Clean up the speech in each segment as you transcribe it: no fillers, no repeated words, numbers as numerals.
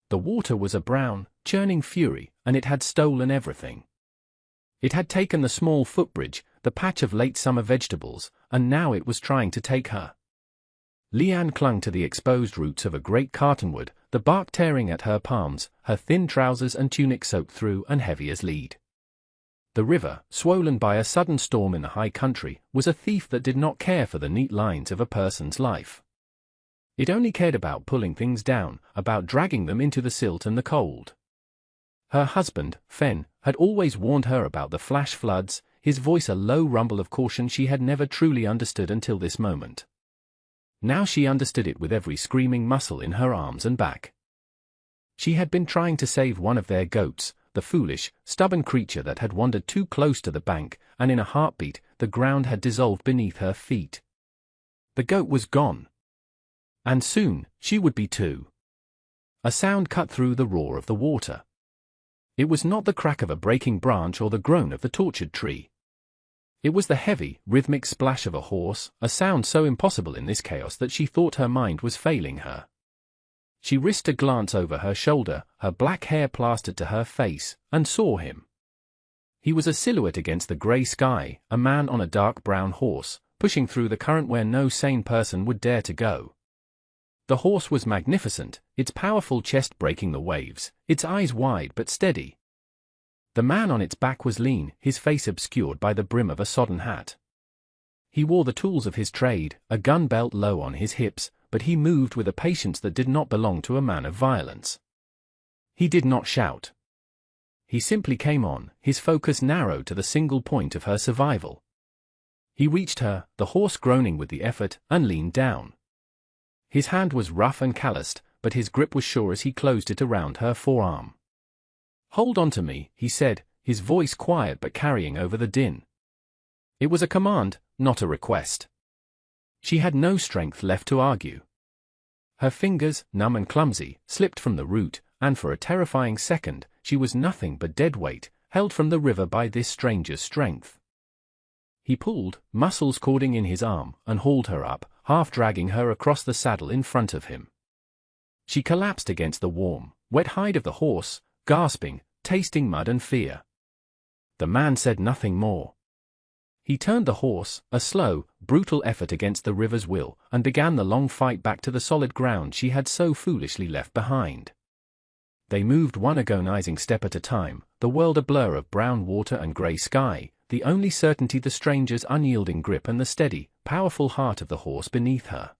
The water was a brown, churning fury, and it had stolen everything. It had taken the small footbridge, the patch of late summer vegetables, and now it was trying to take her. Leanne clung to the exposed roots of a great cottonwood, the bark tearing at her palms, her thin trousers and tunic soaked through and heavy as lead. The river, swollen by a sudden storm in the high country, was a thief that did not care for the neat lines of a person's life. It only cared about pulling things down, about dragging them into the silt and the cold. Her husband, Fen, had always warned her about the flash floods, his voice a low rumble of caution she had never truly understood until this moment. Now she understood it with every screaming muscle in her arms and back. She had been trying to save one of their goats, the foolish, stubborn creature that had wandered too close to the bank, and in a heartbeat, the ground had dissolved beneath her feet. The goat was gone. And soon, she would be too. A sound cut through the roar of the water. It was not the crack of a breaking branch or the groan of the tortured tree. It was the heavy, rhythmic splash of a horse, a sound so impossible in this chaos that she thought her mind was failing her. She risked a glance over her shoulder, her black hair plastered to her face, and saw him. He was a silhouette against the grey sky, a man on a dark brown horse, pushing through the current where no sane person would dare to go. The horse was magnificent, its powerful chest breaking the waves, its eyes wide but steady. The man on its back was lean, his face obscured by the brim of a sodden hat. He wore the tools of his trade, a gun belt low on his hips, but he moved with a patience that did not belong to a man of violence. He did not shout. He simply came on, his focus narrowed to the single point of her survival. He reached her, the horse groaning with the effort, and leaned down. His hand was rough and calloused, but his grip was sure as he closed it around her forearm. "Hold on to me," he said, his voice quiet but carrying over the din. It was a command, not a request. She had no strength left to argue. Her fingers, numb and clumsy, slipped from the root, and for a terrifying second, she was nothing but dead weight, held from the river by this stranger's strength. He pulled, muscles cording in his arm, and hauled her up, half dragging her across the saddle in front of him. She collapsed against the warm, wet hide of the horse, gasping, tasting mud and fear. The man said nothing more. He turned the horse, a slow, brutal effort against the river's will, and began the long fight back to the solid ground she had so foolishly left behind. They moved one agonizing step at a time, the world a blur of brown water and grey sky, the only certainty the stranger's unyielding grip and the steady, powerful heart of the horse beneath her.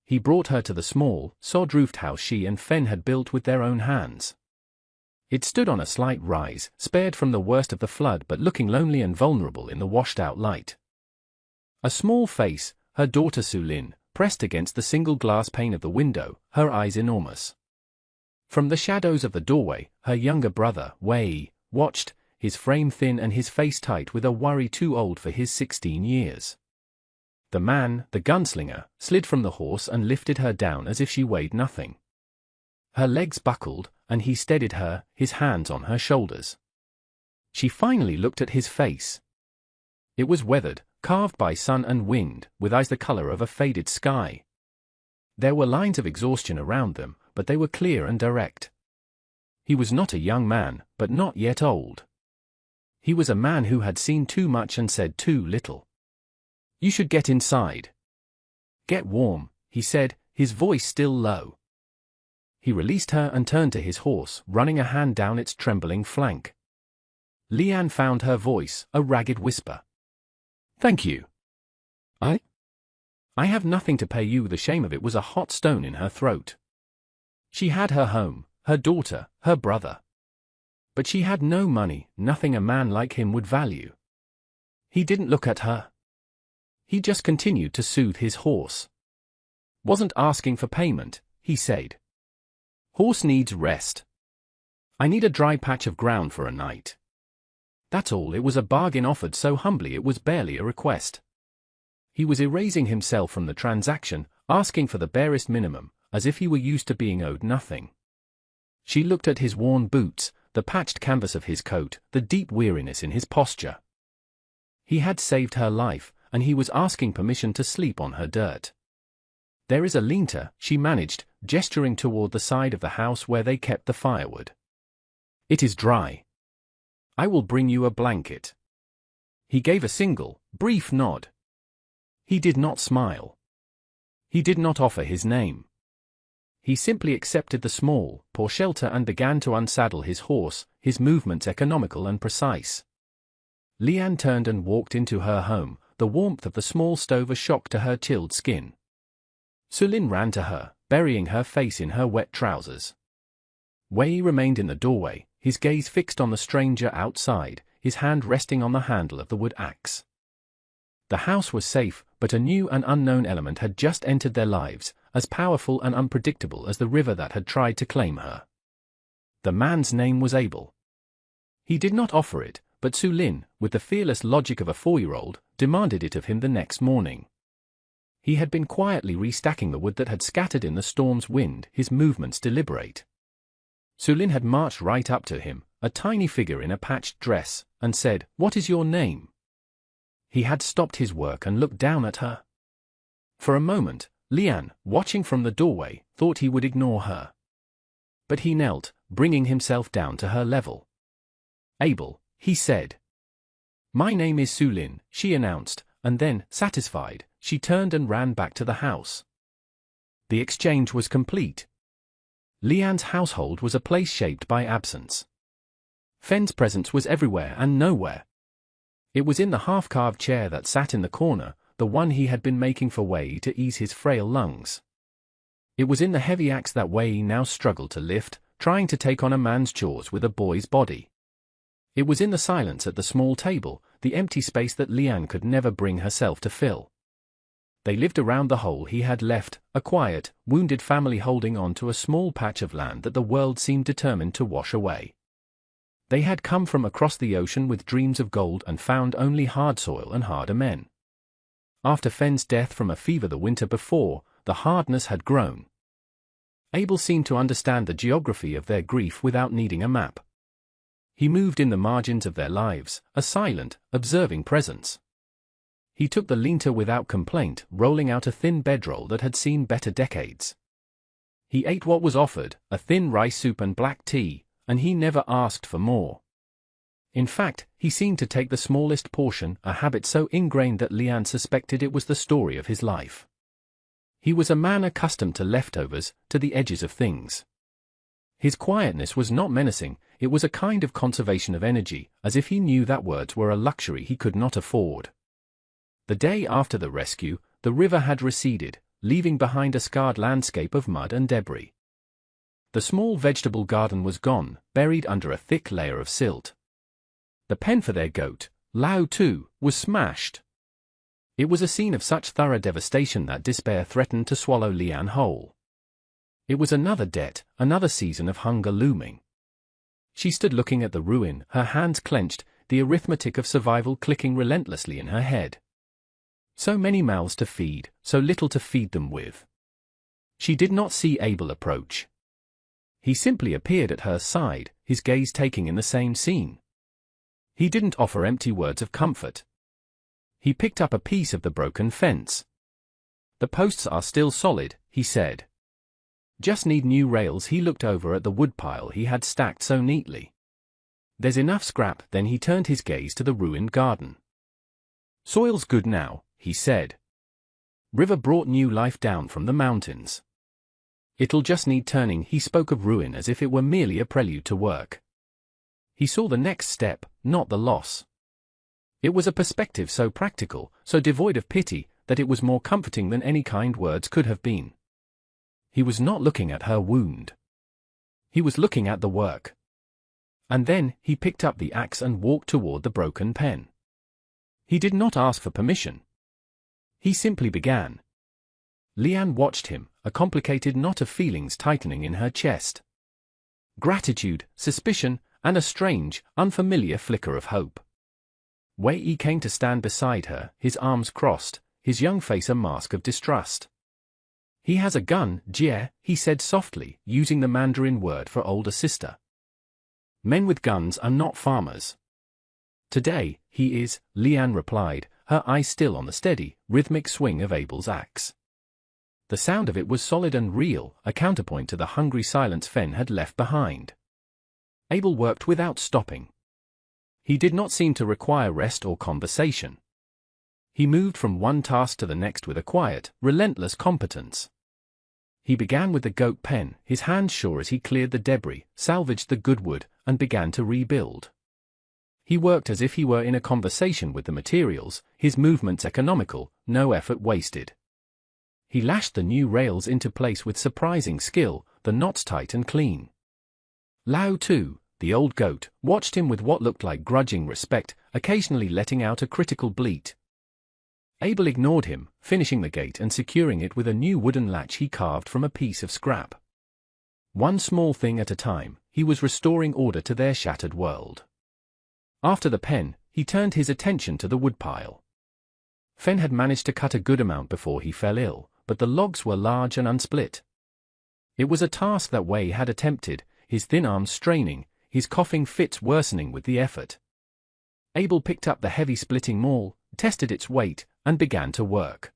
He brought her to the small, sod-roofed house she and Fen had built with their own hands. It stood on a slight rise, spared from the worst of the flood but looking lonely and vulnerable in the washed-out light. A small face, her daughter Sulin, pressed against the single glass pane of the window, her eyes enormous. From the shadows of the doorway, her younger brother, Wei, watched, his frame thin and his face tight with a worry too old for his 16 years. The man, the gunslinger, slid from the horse and lifted her down as if she weighed nothing. Her legs buckled, and he steadied her, his hands on her shoulders. She finally looked at his face. It was weathered, carved by sun and wind, with eyes the color of a faded sky. There were lines of exhaustion around them, but they were clear and direct. He was not a young man, but not yet old. He was a man who had seen too much and said too little. "You should get inside." "Get warm," he said, his voice still low. He released her and turned to his horse, running a hand down its trembling flank. Leanne found her voice, a ragged whisper. "Thank you." I have nothing to pay you." The shame of it was a hot stone in her throat. She had her home, her daughter, her brother. But she had no money, nothing a man like him would value. He didn't look at her. He just continued to soothe his horse. "Wasn't asking for payment," he said. "Horse needs rest. I need a dry patch of ground for a night. That's all." It was a bargain offered so humbly it was barely a request. He was erasing himself from the transaction, asking for the barest minimum, as if he were used to being owed nothing. She looked at his worn boots, the patched canvas of his coat, the deep weariness in his posture. He had saved her life, and he was asking permission to sleep on her dirt. There is a linter, she managed, gesturing toward the side of the house where they kept the firewood. It is dry. I will bring you a blanket. He gave a single, brief nod. He did not smile. He did not offer his name. He simply accepted the small, poor shelter and began to unsaddle his horse, his movements economical and precise. Leanne turned and walked into her home, the warmth of the small stove a shock to her chilled skin. Sulin ran to her, burying her face in her wet trousers. Wei remained in the doorway, his gaze fixed on the stranger outside, his hand resting on the handle of the wood axe. The house was safe, but a new and unknown element had just entered their lives, as powerful and unpredictable as the river that had tried to claim her. The man's name was Abel. He did not offer it, but Sulin, with the fearless logic of a 4-year-old, demanded it of him the next morning. He had been quietly restacking the wood that had scattered in the storm's wind, his movements deliberate. Sulin had marched right up to him, a tiny figure in a patched dress, and said, "What is your name?" He had stopped his work and looked down at her. For a moment, Leanne, watching from the doorway, thought he would ignore her. But he knelt, bringing himself down to her level. "Abel," he said. "My name is Sulin," she announced, and then, satisfied, she turned and ran back to the house. The exchange was complete. Leanne's household was a place shaped by absence. Fenn's presence was everywhere and nowhere. It was in the half-carved chair that sat in the corner, the one he had been making for Wei to ease his frail lungs. It was in the heavy axe that Wei now struggled to lift, trying to take on a man's chores with a boy's body. It was in the silence at the small table, the empty space that Leanne could never bring herself to fill. They lived around the hole he had left, a quiet, wounded family holding on to a small patch of land that the world seemed determined to wash away. They had come from across the ocean with dreams of gold and found only hard soil and harder men. After Fenn's death from a fever the winter before, the hardness had grown. Abel seemed to understand the geography of their grief without needing a map. He moved in the margins of their lives, a silent, observing presence. He took the linter without complaint, rolling out a thin bedroll that had seen better decades. He ate what was offered, a thin rice soup and black tea, and he never asked for more. In fact, he seemed to take the smallest portion, a habit so ingrained that Leanne suspected it was the story of his life. He was a man accustomed to leftovers, to the edges of things. His quietness was not menacing, it was a kind of conservation of energy, as if he knew that words were a luxury he could not afford. The day after the rescue, the river had receded, leaving behind a scarred landscape of mud and debris. The small vegetable garden was gone, buried under a thick layer of silt. The pen for their goat, Lao too, was smashed. It was a scene of such thorough devastation that despair threatened to swallow Leanne whole. It was another debt, another season of hunger looming. She stood looking at the ruin, her hands clenched, the arithmetic of survival clicking relentlessly in her head. So many mouths to feed, so little to feed them with. She did not see Abel approach. He simply appeared at her side, his gaze taking in the same scene. He didn't offer empty words of comfort. He picked up a piece of the broken fence. "The posts are still solid," he said. "Just need new rails." He looked over at the woodpile he had stacked so neatly. "There's enough scrap." Then he turned his gaze to the ruined garden. "Soil's good now," he said. "River brought new life down from the mountains. It'll just need turning." He spoke of ruin as if it were merely a prelude to work. He saw the next step, not the loss. It was a perspective so practical, so devoid of pity, that it was more comforting than any kind words could have been. He was not looking at her wound. He was looking at the work. And then, he picked up the axe and walked toward the broken pen. He did not ask for permission. He simply began. Leanne watched him, a complicated knot of feelings tightening in her chest. Gratitude, suspicion, and a strange, unfamiliar flicker of hope. Wei came to stand beside her, his arms crossed, his young face a mask of distrust. "He has a gun, Jie," he said softly, using the Mandarin word for older sister. "Men with guns are not farmers." "Today, he is," Leanne replied, her eyes still on the steady, rhythmic swing of Abel's axe. The sound of it was solid and real, a counterpoint to the hungry silence Fen had left behind. Abel worked without stopping. He did not seem to require rest or conversation. He moved from one task to the next with a quiet, relentless competence. He began with the goat pen, his hands sure as he cleared the debris, salvaged the good wood, and began to rebuild. He worked as if he were in a conversation with the materials, his movements economical, no effort wasted. He lashed the new rails into place with surprising skill, the knots tight and clean. Lao too, the old goat, watched him with what looked like grudging respect, occasionally letting out a critical bleat. Abel ignored him, finishing the gate and securing it with a new wooden latch he carved from a piece of scrap. One small thing at a time, he was restoring order to their shattered world. After the pen, he turned his attention to the woodpile. Fen had managed to cut a good amount before he fell ill, but the logs were large and unsplit. It was a task that Wei had attempted, his thin arms straining, his coughing fits worsening with the effort. Abel picked up the heavy splitting maul, tested its weight, and began to work.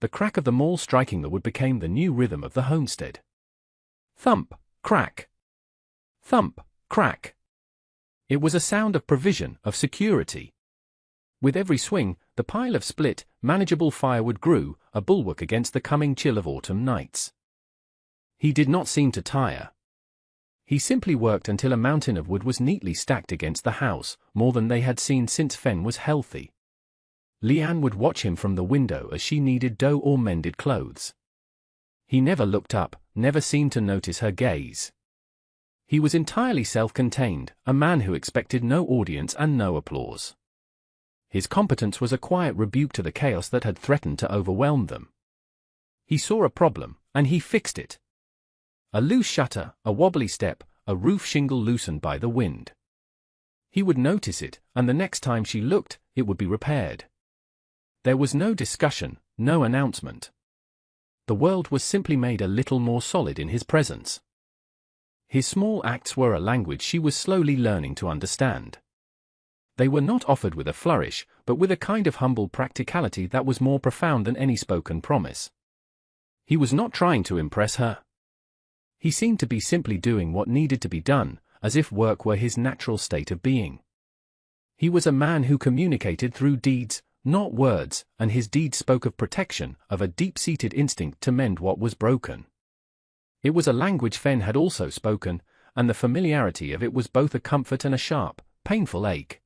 The crack of the maul striking the wood became the new rhythm of the homestead. Thump, crack. Thump, crack. It was a sound of provision, of security. With every swing, the pile of split, manageable firewood grew, a bulwark against the coming chill of autumn nights. He did not seem to tire. He simply worked until a mountain of wood was neatly stacked against the house, more than they had seen since Fen was healthy. Lian would watch him from the window as she kneaded dough or mended clothes. He never looked up, never seemed to notice her gaze. He was entirely self-contained, a man who expected no audience and no applause. His competence was a quiet rebuke to the chaos that had threatened to overwhelm them. He saw a problem, and he fixed it. A loose shutter, a wobbly step, a roof shingle loosened by the wind. He would notice it, and the next time she looked, it would be repaired. There was no discussion, no announcement. The world was simply made a little more solid in his presence. His small acts were a language she was slowly learning to understand. They were not offered with a flourish, but with a kind of humble practicality that was more profound than any spoken promise. He was not trying to impress her. He seemed to be simply doing what needed to be done, as if work were his natural state of being. He was a man who communicated through deeds, not words, and his deeds spoke of protection, of a deep-seated instinct to mend what was broken. It was a language Fen had also spoken, and the familiarity of it was both a comfort and a sharp, painful ache.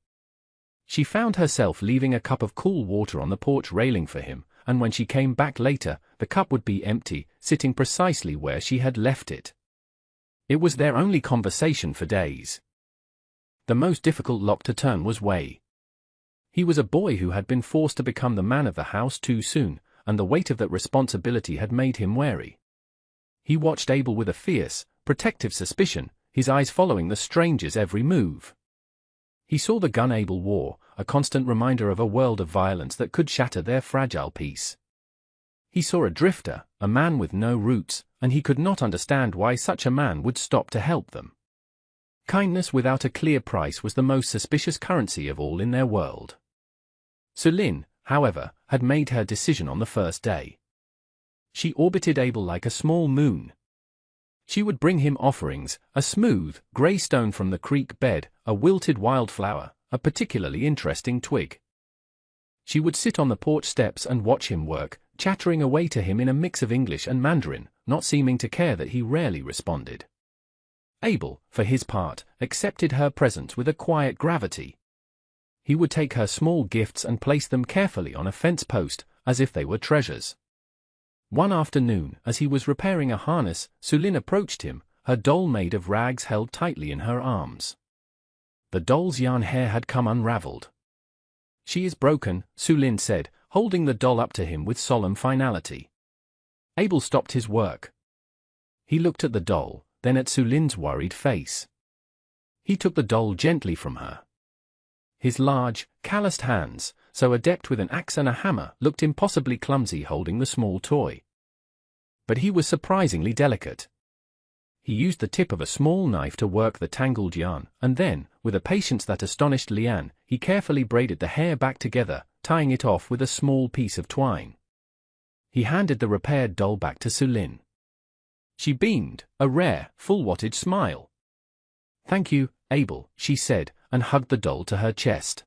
She found herself leaving a cup of cool water on the porch railing for him, and when she came back later, the cup would be empty, sitting precisely where she had left it. It was their only conversation for days. The most difficult lock to turn was Wei. He was a boy who had been forced to become the man of the house too soon, and the weight of that responsibility had made him wary. He watched Abel with a fierce, protective suspicion, his eyes following the stranger's every move. He saw the gun Abel wore, a constant reminder of a world of violence that could shatter their fragile peace. He saw a drifter, a man with no roots, and he could not understand why such a man would stop to help them. Kindness without a clear price was the most suspicious currency of all in their world. Sulin, however, had made her decision on the first day. She orbited Abel like a small moon. She would bring him offerings, a smooth, grey stone from the creek bed, a wilted wildflower, a particularly interesting twig. She would sit on the porch steps and watch him work, chattering away to him in a mix of English and Mandarin, not seeming to care that he rarely responded. Abel, for his part, accepted her presence with a quiet gravity. He would take her small gifts and place them carefully on a fence post, as if they were treasures. One afternoon, as he was repairing a harness, Sulin approached him, her doll made of rags held tightly in her arms. The doll's yarn hair had come unraveled. "She is broken," Sulin said, holding the doll up to him with solemn finality. Abel stopped his work. He looked at the doll, then at Sulin's worried face. He took the doll gently from her. His large, calloused hands, so adept with an axe and a hammer, looked impossibly clumsy holding the small toy. But he was surprisingly delicate. He used the tip of a small knife to work the tangled yarn, and then, with a patience that astonished Lian, he carefully braided the hair back together, tying it off with a small piece of twine. He handed the repaired doll back to Sulin. She beamed, a rare, full-wattage smile. "Thank you, Abel," she said, and hugged the doll to her chest.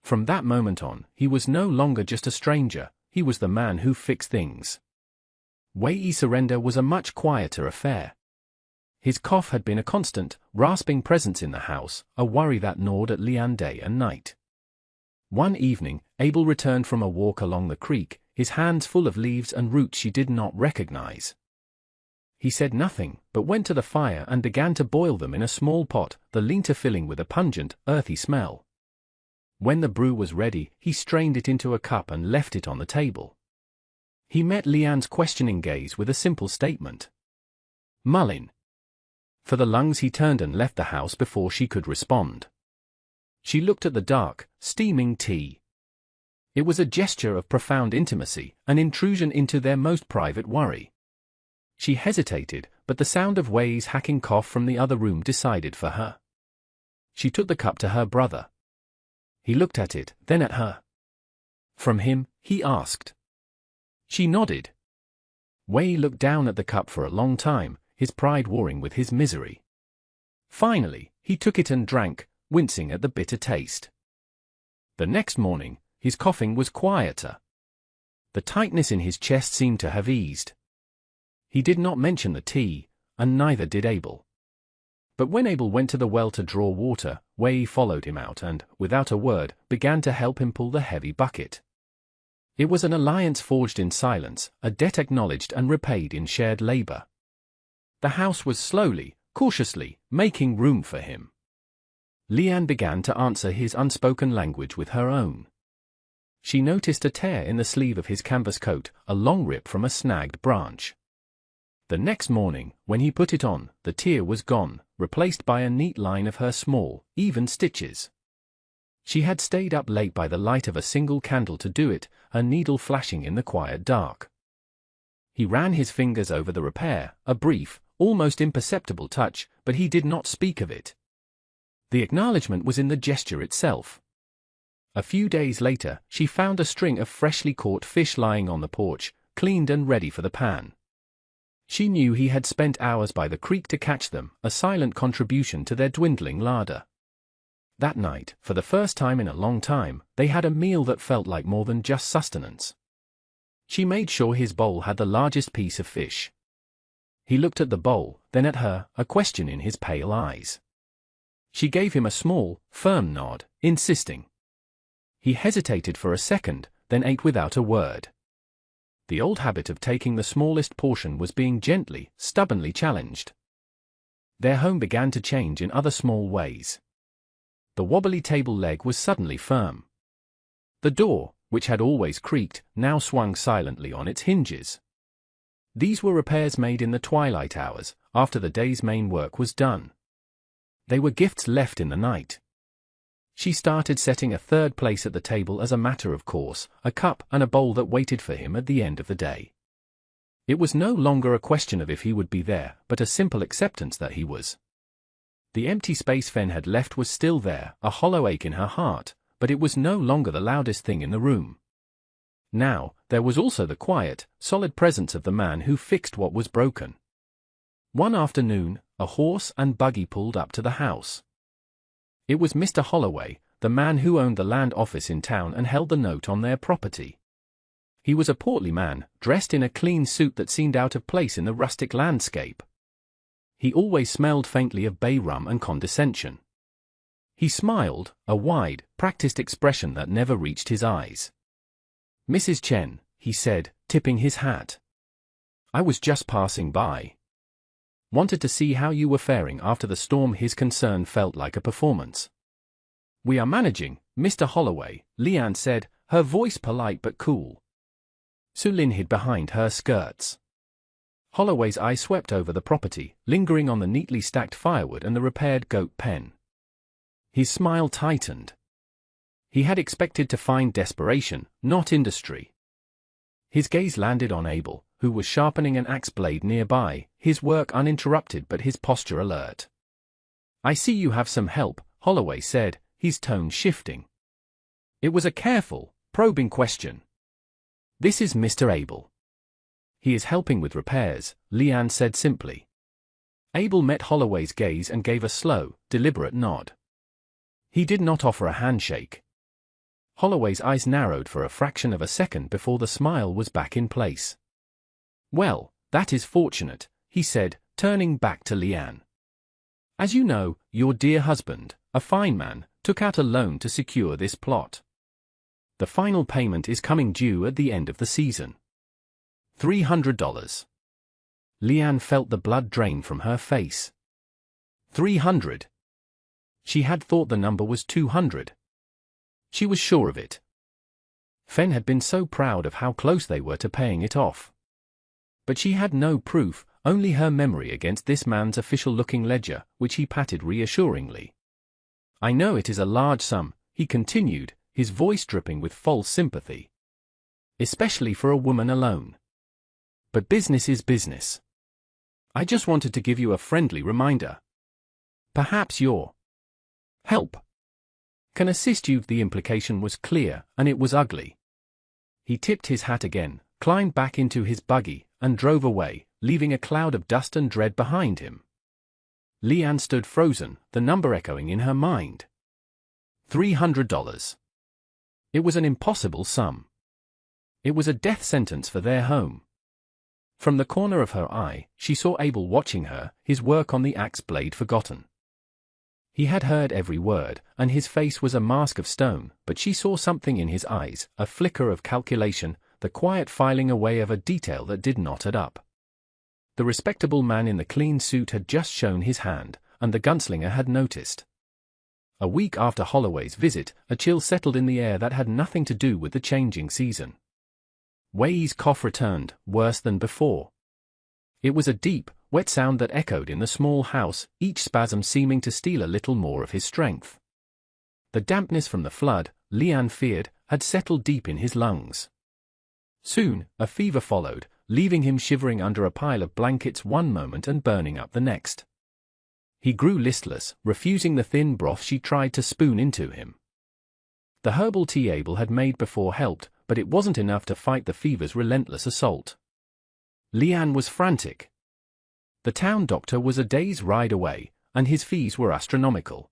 From that moment on, he was no longer just a stranger, he was the man who fixed things. Wei's surrender was a much quieter affair. His cough had been a constant, rasping presence in the house, a worry that gnawed at Lian day and night. One evening, Abel returned from a walk along the creek, his hands full of leaves and roots she did not recognize. He said nothing, but went to the fire and began to boil them in a small pot, the lean-to filling with a pungent, earthy smell. When the brew was ready, he strained it into a cup and left it on the table. He met Lian's questioning gaze with a simple statement. "Mullin." For the lungs he turned and left the house before she could respond. She looked at the dark, steaming tea. It was a gesture of profound intimacy, an intrusion into their most private worry. She hesitated, but the sound of Wei's hacking cough from the other room decided for her. She took the cup to her brother. He looked at it, then at her. "From him?" he asked. She nodded. Wei looked down at the cup for a long time, his pride warring with his misery. Finally, he took it and drank, wincing at the bitter taste. The next morning, his coughing was quieter. The tightness in his chest seemed to have eased. He did not mention the tea, and neither did Abel. But when Abel went to the well to draw water, Wei followed him out and, without a word, began to help him pull the heavy bucket. It was an alliance forged in silence, a debt acknowledged and repaid in shared labor. The house was slowly, cautiously, making room for him. Lian began to answer his unspoken language with her own. She noticed a tear in the sleeve of his canvas coat, a long rip from a snagged branch. The next morning, when he put it on, the tear was gone, replaced by a neat line of her small, even stitches. She had stayed up late by the light of a single candle to do it, her needle flashing in the quiet dark. He ran his fingers over the repair, a brief, almost imperceptible touch, but he did not speak of it. The acknowledgement was in the gesture itself. A few days later, she found a string of freshly caught fish lying on the porch, cleaned and ready for the pan. She knew he had spent hours by the creek to catch them, a silent contribution to their dwindling larder. That night, for the first time in a long time, they had a meal that felt like more than just sustenance. She made sure his bowl had the largest piece of fish. He looked at the bowl, then at her, a question in his pale eyes. She gave him a small, firm nod, insisting. He hesitated for a second, then ate without a word. The old habit of taking the smallest portion was being gently, stubbornly challenged. Their home began to change in other small ways. The wobbly table leg was suddenly firm. The door, which had always creaked, now swung silently on its hinges. These were repairs made in the twilight hours, after the day's main work was done. They were gifts left in the night. She started setting a third place at the table as a matter of course, a cup and a bowl that waited for him at the end of the day. It was no longer a question of if he would be there, but a simple acceptance that he was. The empty space Fen had left was still there, a hollow ache in her heart, but it was no longer the loudest thing in the room. Now, there was also the quiet, solid presence of the man who fixed what was broken. One afternoon, a horse and buggy pulled up to the house. It was Mr. Holloway, the man who owned the land office in town and held the note on their property. He was a portly man, dressed in a clean suit that seemed out of place in the rustic landscape. He always smelled faintly of bay rum and condescension. He smiled, a wide, practiced expression that never reached his eyes. "Mrs. Chen," he said, tipping his hat. "I was just passing by. Wanted to see how you were faring after the storm." His concern felt like a performance. "We are managing, Mr. Holloway," Lian said, her voice polite but cool. Sulin hid behind her skirts. Holloway's eye swept over the property, lingering on the neatly stacked firewood and the repaired goat pen. His smile tightened. He had expected to find desperation, not industry. His gaze landed on Abel, who was sharpening an axe blade nearby, his work uninterrupted but his posture alert. "I see you have some help," Holloway said, his tone shifting. It was a careful, probing question. "This is Mr. Abel." He is helping with repairs, Leanne said simply. Abel met Holloway's gaze and gave a slow, deliberate nod. He did not offer a handshake. Holloway's eyes narrowed for a fraction of a second before the smile was back in place. Well, that is fortunate, he said, turning back to Leanne. As you know, your dear husband, a fine man, took out a loan to secure this plot. The final payment is coming due at the end of the season. $300. Leanne felt the blood drain from her face. 300. She had thought the number was 200. She was sure of it. Fen had been so proud of how close they were to paying it off. But she had no proof, only her memory against this man's official-looking ledger, which he patted reassuringly. I know it is a large sum, he continued, his voice dripping with false sympathy. Especially for a woman alone. But business is business. I just wanted to give you a friendly reminder. Perhaps your help can assist you. The implication was clear, and it was ugly. He tipped his hat again, climbed back into his buggy, and drove away, leaving a cloud of dust and dread behind him. Leanne stood frozen, the number echoing in her mind. $300. It was an impossible sum. It was a death sentence for their home. From the corner of her eye, she saw Abel watching her, his work on the axe blade forgotten. He had heard every word, and his face was a mask of stone, but she saw something in his eyes, a flicker of calculation, the quiet filing away of a detail that did not add up. The respectable man in the clean suit had just shown his hand, and the gunslinger had noticed. A week after Holloway's visit, a chill settled in the air that had nothing to do with the changing season. Wei's cough returned, worse than before. It was a deep, wet sound that echoed in the small house, each spasm seeming to steal a little more of his strength. The dampness from the flood, Leanne feared, had settled deep in his lungs. Soon, a fever followed, leaving him shivering under a pile of blankets one moment and burning up the next. He grew listless, refusing the thin broth she tried to spoon into him. The herbal tea Abel had made before helped, but it wasn't enough to fight the fever's relentless assault. Leanne was frantic. The town doctor was a day's ride away, and his fees were astronomical.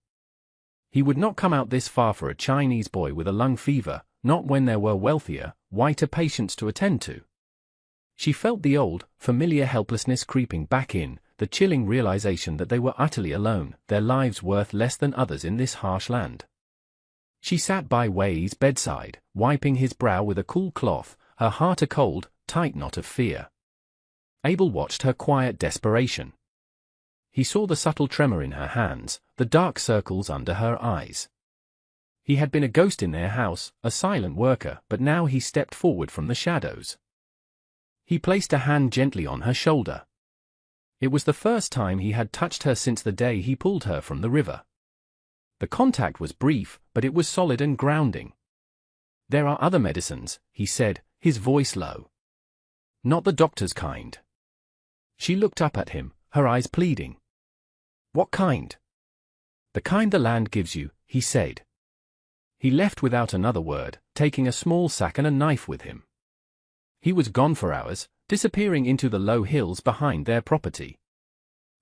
He would not come out this far for a Chinese boy with a lung fever, not when there were wealthier, whiter patients to attend to. She felt the old, familiar helplessness creeping back in, the chilling realization that they were utterly alone, their lives worth less than others in this harsh land. She sat by Wei's bedside, wiping his brow with a cool cloth, her heart a cold, tight knot of fear. Abel watched her quiet desperation. He saw the subtle tremor in her hands, the dark circles under her eyes. He had been a ghost in their house, a silent worker, but now he stepped forward from the shadows. He placed a hand gently on her shoulder. It was the first time he had touched her since the day he pulled her from the river. The contact was brief, but it was solid and grounding. There are other medicines, he said, his voice low. Not the doctor's kind. She looked up at him, her eyes pleading. What kind? The kind the land gives you, he said. He left without another word, taking a small sack and a knife with him. He was gone for hours, disappearing into the low hills behind their property.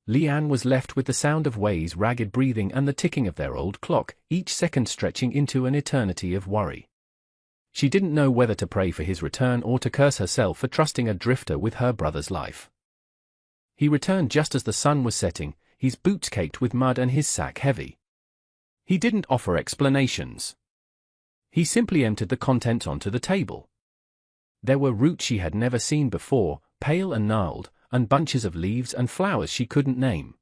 Leanne was left with the sound of Wei's ragged breathing and the ticking of their old clock, each second stretching into an eternity of worry. She didn't know whether to pray for his return or to curse herself for trusting a drifter with her brother's life. He returned just as the sun was setting, his boots caked with mud and his sack heavy. He didn't offer explanations. He simply emptied the contents onto the table. There were roots she had never seen before, pale and gnarled, and bunches of leaves and flowers she couldn't name.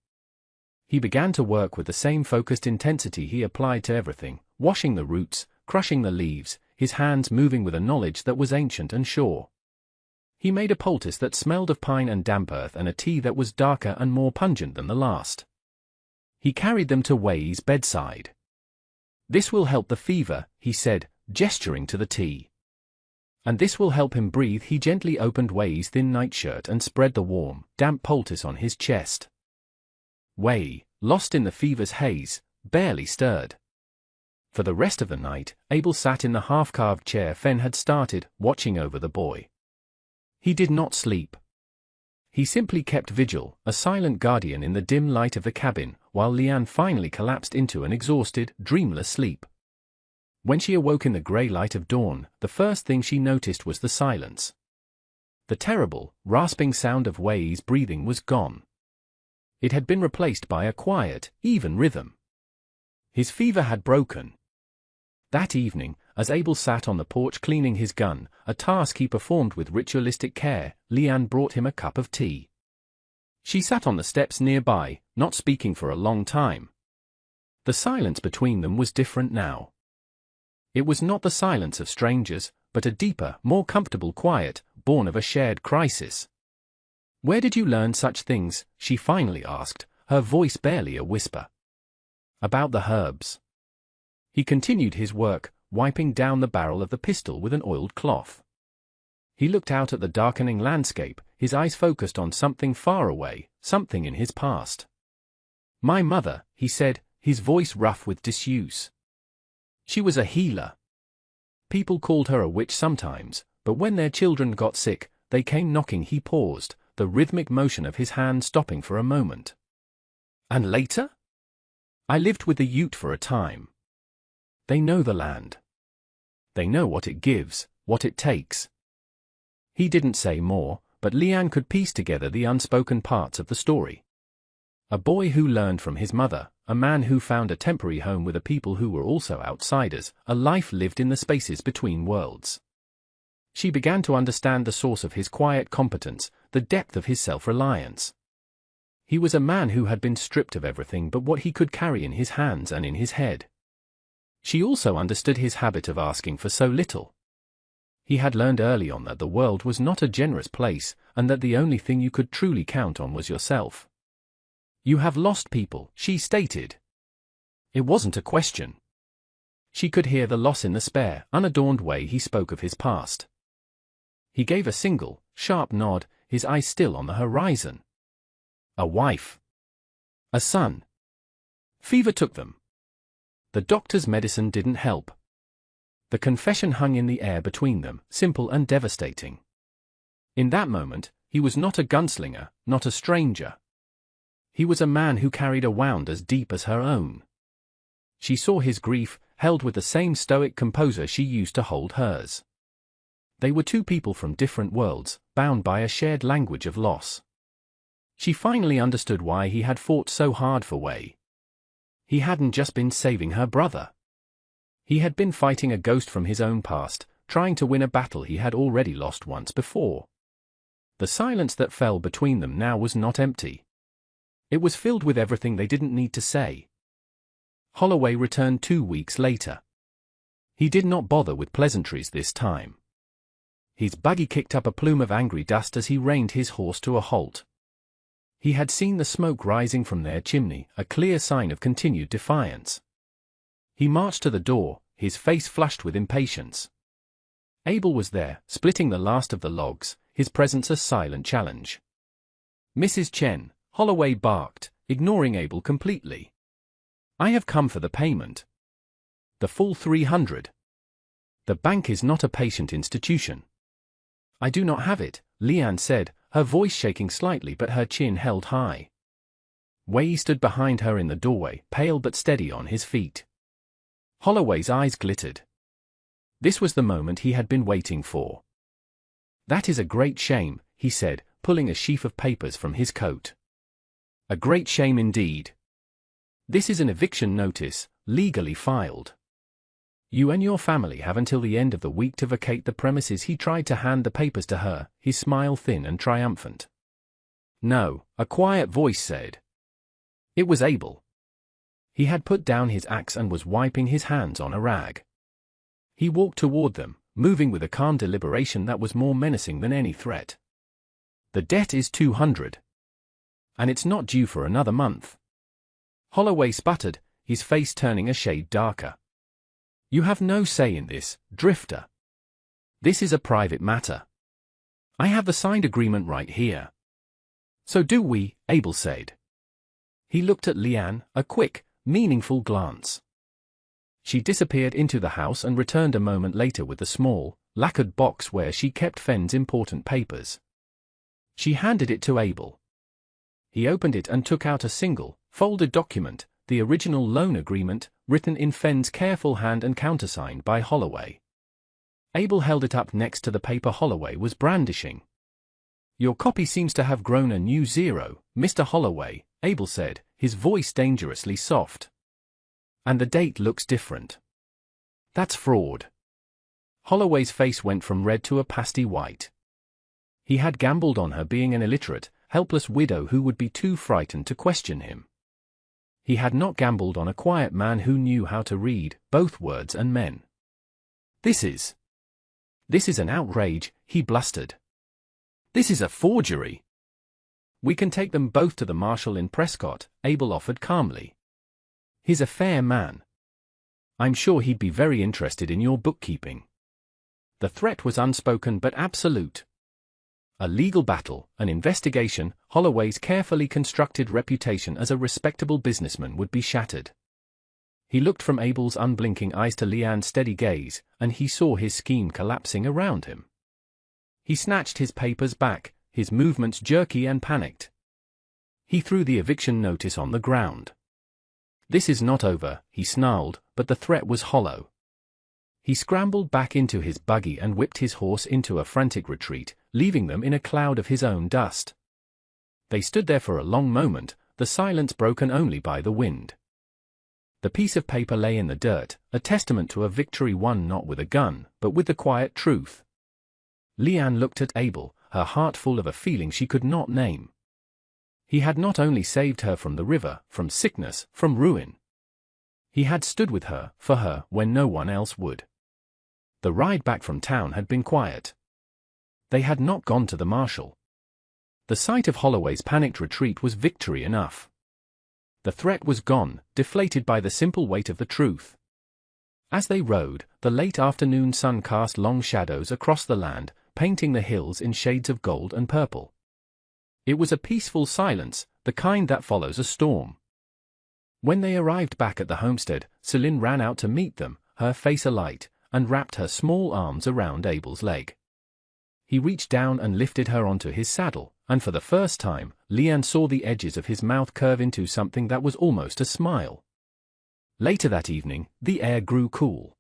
He began to work with the same focused intensity he applied to everything, washing the roots, crushing the leaves, his hands moving with a knowledge that was ancient and sure. He made a poultice that smelled of pine and damp earth and a tea that was darker and more pungent than the last. He carried them to Wei's bedside. This will help the fever, he said, gesturing to the tea. And this will help him breathe. He gently opened Wei's thin nightshirt and spread the warm, damp poultice on his chest. Wei, lost in the fever's haze, barely stirred. For the rest of the night, Abel sat in the half-carved chair Fen had started, watching over the boy. He did not sleep. He simply kept vigil, a silent guardian in the dim light of the cabin, while Leanne finally collapsed into an exhausted, dreamless sleep. When she awoke in the grey light of dawn, the first thing she noticed was the silence. The terrible, rasping sound of Wei's breathing was gone. It had been replaced by a quiet, even rhythm. His fever had broken. That evening, as Abel sat on the porch cleaning his gun, a task he performed with ritualistic care, Leanne brought him a cup of tea. She sat on the steps nearby, not speaking for a long time. The silence between them was different now. It was not the silence of strangers, but a deeper, more comfortable quiet, born of a shared crisis. "Where did you learn such things?" she finally asked, her voice barely a whisper. "About the herbs." He continued his work, wiping down the barrel of the pistol with an oiled cloth. He looked out at the darkening landscape, his eyes focused on something far away, something in his past. "My mother," he said, his voice rough with disuse. "She was a healer. People called her a witch sometimes, but when their children got sick, they came knocking." He paused, the rhythmic motion of his hand stopping for a moment. "And later? I lived with the Ute for a time. They know the land. They know what it gives, what it takes." He didn't say more, but Leanne could piece together the unspoken parts of the story. A boy who learned from his mother, a man who found a temporary home with a people who were also outsiders, a life lived in the spaces between worlds. She began to understand the source of his quiet competence, the depth of his self-reliance. He was a man who had been stripped of everything but what he could carry in his hands and in his head. She also understood his habit of asking for so little. He had learned early on that the world was not a generous place, and that the only thing you could truly count on was yourself. "You have lost people," she stated. It wasn't a question. She could hear the loss in the spare, unadorned way he spoke of his past. He gave a single, sharp nod, his eyes still on the horizon. "A wife. A son. Fever took them. The doctor's medicine didn't help." The confession hung in the air between them, simple and devastating. In that moment, he was not a gunslinger, not a stranger. He was a man who carried a wound as deep as her own. She saw his grief, held with the same stoic composure she used to hold hers. They were two people from different worlds, bound by a shared language of loss. She finally understood why he had fought so hard for Wei. He hadn't just been saving her brother. He had been fighting a ghost from his own past, trying to win a battle he had already lost once before. The silence that fell between them now was not empty. It was filled with everything they didn't need to say. Holloway returned 2 weeks later. He did not bother with pleasantries this time. His buggy kicked up a plume of angry dust as he reined his horse to a halt. He had seen the smoke rising from their chimney, a clear sign of continued defiance. He marched to the door, his face flushed with impatience. Abel was there, splitting the last of the logs, his presence a silent challenge. "Mrs. Chen," Holloway barked, ignoring Abel completely. "I have come for the payment. The full 300. The bank is not a patient institution." "I do not have it," Leanne said, her voice shaking slightly but her chin held high. Wei stood behind her in the doorway, pale but steady on his feet. Holloway's eyes glittered. This was the moment he had been waiting for. "That is a great shame," he said, pulling a sheaf of papers from his coat. "A great shame indeed. This is an eviction notice, legally filed. You and your family have until the end of the week to vacate the premises." He tried to hand the papers to her, his smile thin and triumphant. "No," a quiet voice said. It was Abel. He had put down his axe and was wiping his hands on a rag. He walked toward them, moving with a calm deliberation that was more menacing than any threat. "The debt is 200. And it's not due for another month." Holloway sputtered, his face turning a shade darker. "You have no say in this, Drifter. This is a private matter. I have the signed agreement right here." "So do we," Abel said. He looked at Leanne, a quick, meaningful glance. She disappeared into the house and returned a moment later with the small, lacquered box where she kept Fenn's important papers. She handed it to Abel. He opened it and took out a single, folded document, the original loan agreement, written in Fenn's careful hand and countersigned by Holloway. Abel held it up next to the paper Holloway was brandishing. "Your copy seems to have grown a new zero, Mr. Holloway," Abel said, his voice dangerously soft. "And the date looks different. That's fraud." Holloway's face went from red to a pasty white. He had gambled on her being an illiterate, helpless widow who would be too frightened to question him. He had not gambled on a quiet man who knew how to read both words and men. This is an outrage," he blustered. "This is a forgery." "We can take them both to the marshal in Prescott," Abel offered calmly. "He's a fair man. I'm sure he'd be very interested in your bookkeeping." The threat was unspoken but absolute. A legal battle, an investigation, Holloway's carefully constructed reputation as a respectable businessman would be shattered. He looked from Abel's unblinking eyes to Leanne's steady gaze, and he saw his scheme collapsing around him. He snatched his papers back, his movements jerky and panicked. He threw the eviction notice on the ground. "This is not over," he snarled, but the threat was hollow. He scrambled back into his buggy and whipped his horse into a frantic retreat, leaving them in a cloud of his own dust. They stood there for a long moment, the silence broken only by the wind. The piece of paper lay in the dirt, a testament to a victory won not with a gun, but with the quiet truth. Leanne looked at Abel, her heart full of a feeling she could not name. He had not only saved her from the river, from sickness, from ruin. He had stood with her, for her, when no one else would. The ride back from town had been quiet. They had not gone to the marshal. The sight of Holloway's panicked retreat was victory enough. The threat was gone, deflated by the simple weight of the truth. As they rode, the late afternoon sun cast long shadows across the land, painting the hills in shades of gold and purple. It was a peaceful silence, the kind that follows a storm. When they arrived back at the homestead, Celine ran out to meet them, her face alight, and wrapped her small arms around Abel's leg. He reached down and lifted her onto his saddle, and for the first time, Leanne saw the edges of his mouth curve into something that was almost a smile. Later that evening, the air grew cool.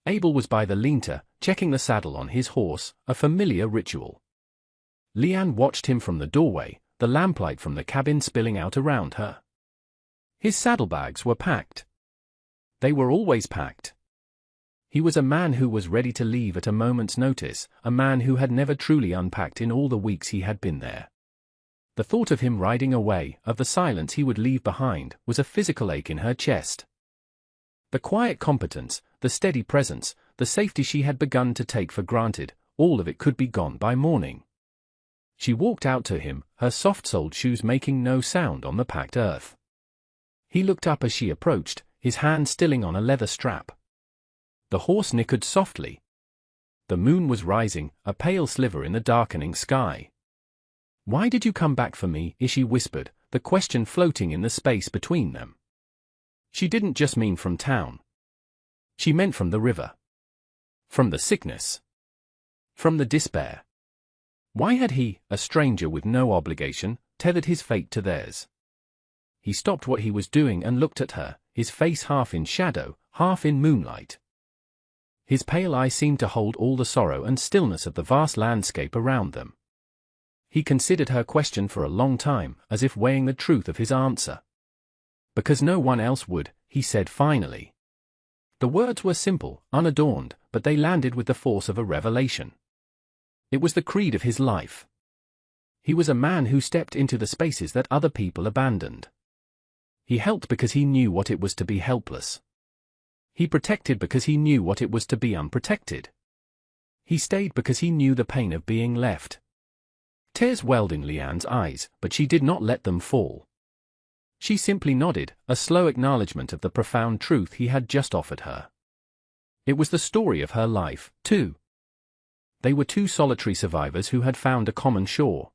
Abel was by the lean-to, checking the saddle on his horse, a familiar ritual. Leanne watched him from the doorway, the lamplight from the cabin spilling out around her. His saddlebags were packed. They were always packed. He was a man who was ready to leave at a moment's notice, a man who had never truly unpacked in all the weeks he had been there. The thought of him riding away, of the silence he would leave behind, was a physical ache in her chest. The quiet competence, the steady presence, the safety she had begun to take for granted, all of it could be gone by morning. She walked out to him, her soft-soled shoes making no sound on the packed earth. He looked up as she approached, his hand stilling on a leather strap. The horse nickered softly. The moon was rising, a pale sliver in the darkening sky. "Why did you come back for me?" she whispered, the question floating in the space between them. She didn't just mean from town. She meant from the river. From the sickness. From the despair. Why had he, a stranger with no obligation, tethered his fate to theirs? He stopped what he was doing and looked at her, his face half in shadow, half in moonlight. His pale eye seemed to hold all the sorrow and stillness of the vast landscape around them. He considered her question for a long time, as if weighing the truth of his answer. "Because no one else would," he said finally. The words were simple, unadorned, but they landed with the force of a revelation. It was the creed of his life. He was a man who stepped into the spaces that other people abandoned. He helped because he knew what it was to be helpless. He protected because he knew what it was to be unprotected. He stayed because he knew the pain of being left. Tears welled in Leanne's eyes, but she did not let them fall. She simply nodded, a slow acknowledgement of the profound truth he had just offered her. It was the story of her life, too. They were two solitary survivors who had found a common shore.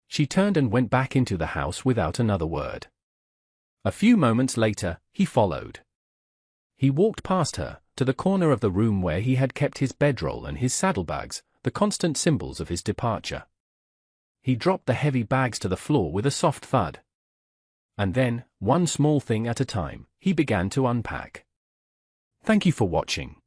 She turned and went back into the house without another word. A few moments later, he followed. He walked past her, to the corner of the room where he had kept his bedroll and his saddlebags, the constant symbols of his departure. He dropped the heavy bags to the floor with a soft thud. And then, one small thing at a time, he began to unpack. Thank you for watching.